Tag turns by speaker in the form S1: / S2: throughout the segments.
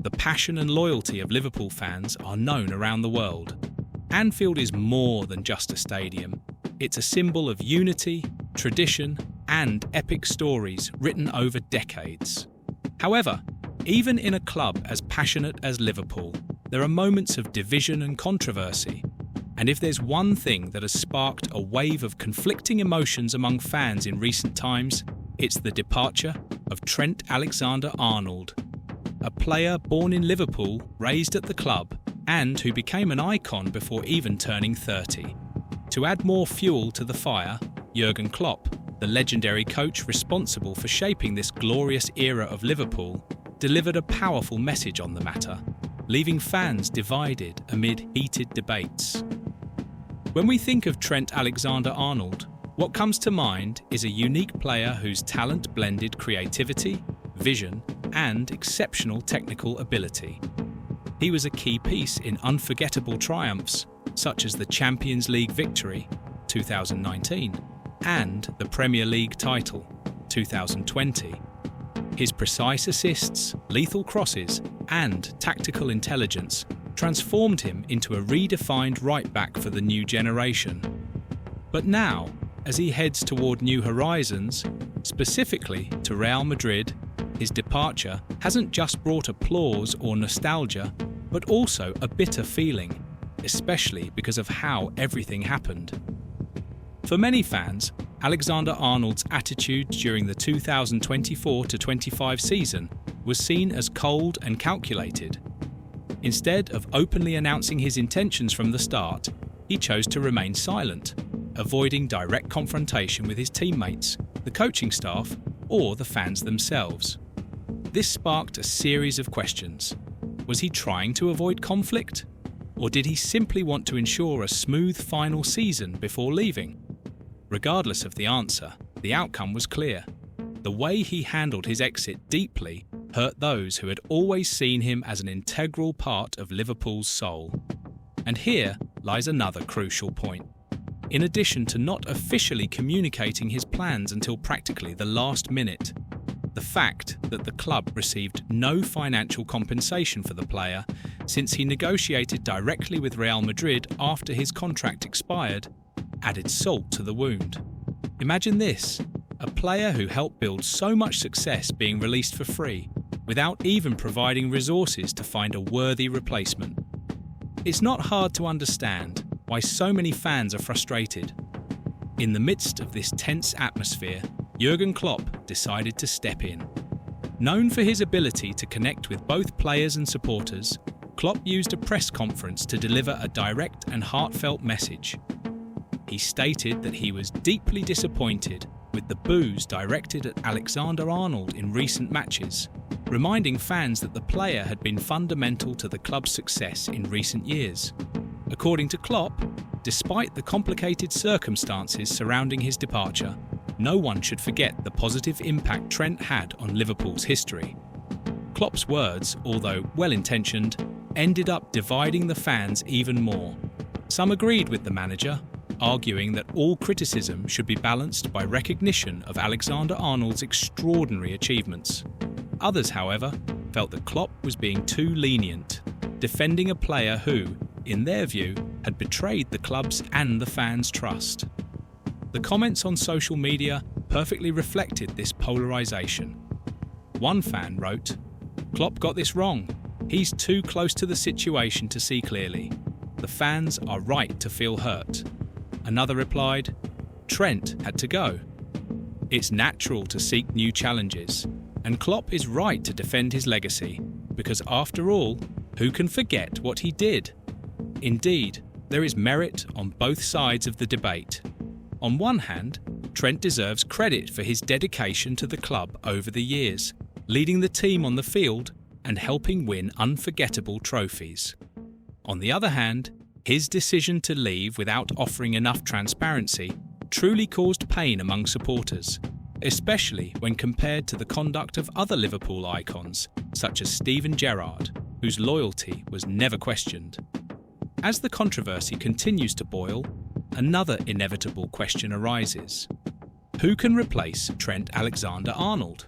S1: the passion and loyalty of Liverpool fans are known around the world. Anfield is more than just a stadium. It's a symbol of unity, tradition, and epic stories written over decades. However, even in a club as passionate as Liverpool, there are moments of division and controversy. And if there's one thing that has sparked a wave of conflicting emotions among fans in recent times, it's the departure of Trent Alexander-Arnold, a player born in Liverpool, raised at the club, and who became an icon before even turning 30. To add more fuel to the fire, Jurgen Klopp, the legendary coach responsible for shaping this glorious era of Liverpool, delivered a powerful message on the matter, leaving fans divided amid heated debates. When we think of Trent Alexander-Arnold, what comes to mind is a unique player whose talent blended creativity, vision, and exceptional technical ability. He was a key piece in unforgettable triumphs, such as the Champions League victory, 2019, and the Premier League title, 2020. His precise assists, lethal crosses, and tactical intelligence transformed him into a redefined right-back for the new generation. But now, as he heads toward new horizons, specifically to Real Madrid, his departure hasn't just brought applause or nostalgia, but also a bitter feeling, especially because of how everything happened. For many fans, Alexander-Arnold's attitude during the 2024-25 season was seen as cold and calculated. Instead of openly announcing his intentions from the start, he chose to remain silent, avoiding direct confrontation with his teammates, the coaching staff, or the fans themselves. This sparked a series of questions. Was he trying to avoid conflict? Or did he simply want to ensure a smooth final season before leaving? Regardless of the answer, the outcome was clear. The way he handled his exit deeply hurt those who had always seen him as an integral part of Liverpool's soul. And here lies another crucial point. In addition to not officially communicating his plans until practically the last minute, the fact that the club received no financial compensation for the player since he negotiated directly with Real Madrid after his contract expired added salt to the wound. Imagine this, a player who helped build so much success being released for free, without even providing resources to find a worthy replacement. It's not hard to understand why so many fans are frustrated. In the midst of this tense atmosphere, Jurgen Klopp decided to step in. Known for his ability to connect with both players and supporters, Klopp used a press conference to deliver a direct and heartfelt message. He stated that he was deeply disappointed with the boos directed at Alexander-Arnold in recent matches, reminding fans that the player had been fundamental to the club's success in recent years. According to Klopp, despite the complicated circumstances surrounding his departure, no one should forget the positive impact Trent had on Liverpool's history. Klopp's words, although well-intentioned, ended up dividing the fans even more. Some agreed with the manager, arguing that all criticism should be balanced by recognition of Alexander-Arnold's extraordinary achievements. Others, however, felt that Klopp was being too lenient, defending a player who, in their view, had betrayed the club's and the fans' trust. The comments on social media perfectly reflected this polarisation. One fan wrote, "Klopp got this wrong. He's too close to the situation to see clearly. The fans are right to feel hurt." Another replied, "Trent had to go. It's natural to seek new challenges, and Klopp is right to defend his legacy, because after all, who can forget what he did?" Indeed, there is merit on both sides of the debate. On one hand, Trent deserves credit for his dedication to the club over the years, leading the team on the field and helping win unforgettable trophies. On the other hand, his decision to leave without offering enough transparency truly caused pain among supporters, especially when compared to the conduct of other Liverpool icons, such as Steven Gerrard, whose loyalty was never questioned. As the controversy continues to boil, another inevitable question arises. Who can replace Trent Alexander-Arnold?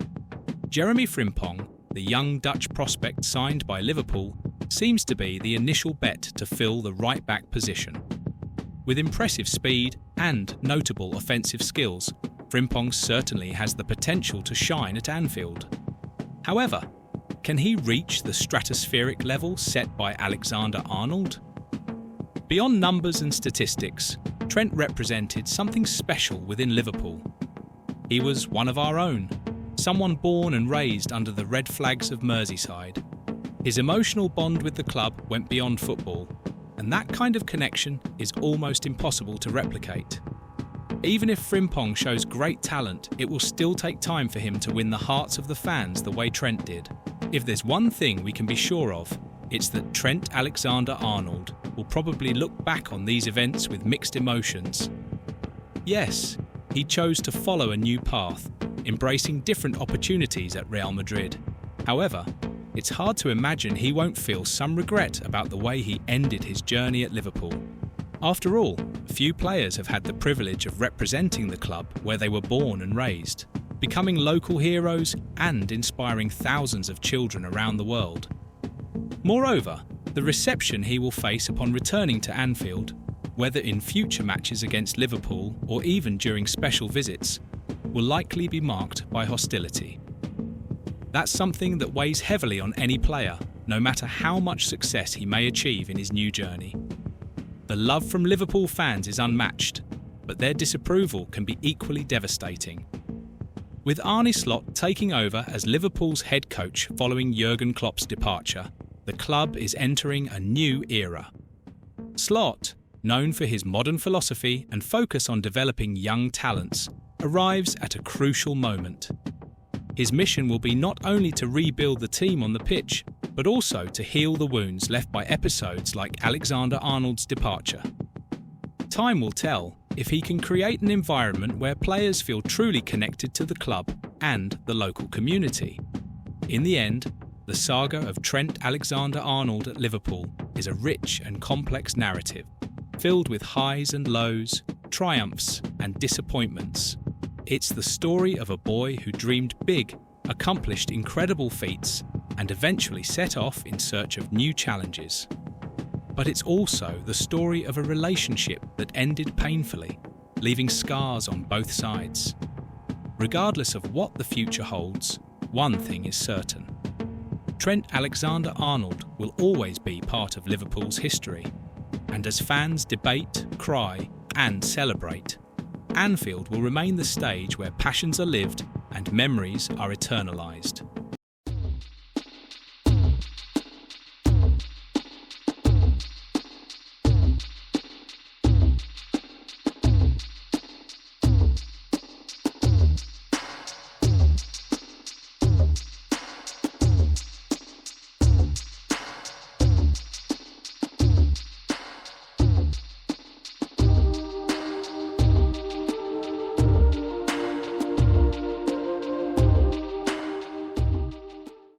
S1: Jeremy Frimpong, the young Dutch prospect signed by Liverpool, seems to be the initial bet to fill the right-back position. With impressive speed and notable offensive skills, Frimpong certainly has the potential to shine at Anfield. However, can he reach the stratospheric level set by Alexander-Arnold? Beyond numbers and statistics, Trent represented something special within Liverpool. He was one of our own, someone born and raised under the red flags of Merseyside. His emotional bond with the club went beyond football, and that kind of connection is almost impossible to replicate. Even if Frimpong shows great talent, it will still take time for him to win the hearts of the fans the way Trent did. If there's one thing we can be sure of, it's that Trent Alexander-Arnold will probably look back on these events with mixed emotions. Yes, he chose to follow a new path, embracing different opportunities at Real Madrid. However, it's hard to imagine he won't feel some regret about the way he ended his journey at Liverpool. After all, few players have had the privilege of representing the club where they were born and raised, becoming local heroes and inspiring thousands of children around the world. Moreover, the reception he will face upon returning to Anfield, whether in future matches against Liverpool or even during special visits, will likely be marked by hostility. That's something that weighs heavily on any player, no matter how much success he may achieve in his new journey. The love from Liverpool fans is unmatched, but their disapproval can be equally devastating. With Arne Slot taking over as Liverpool's head coach following Jurgen Klopp's departure, the club is entering a new era. Slot, known for his modern philosophy and focus on developing young talents, arrives at a crucial moment. His mission will be not only to rebuild the team on the pitch, but also to heal the wounds left by episodes like Alexander-Arnold's departure. Time will tell if he can create an environment where players feel truly connected to the club and the local community. In the end, the saga of Trent Alexander-Arnold at Liverpool is a rich and complex narrative, filled with highs and lows, triumphs and disappointments. It's the story of a boy who dreamed big, accomplished incredible feats, and eventually set off in search of new challenges. But it's also the story of a relationship that ended painfully, leaving scars on both sides. Regardless of what the future holds, one thing is certain. Trent Alexander-Arnold will always be part of Liverpool's history, and as fans debate, cry, and celebrate, Anfield will remain the stage where passions are lived and memories are eternalised.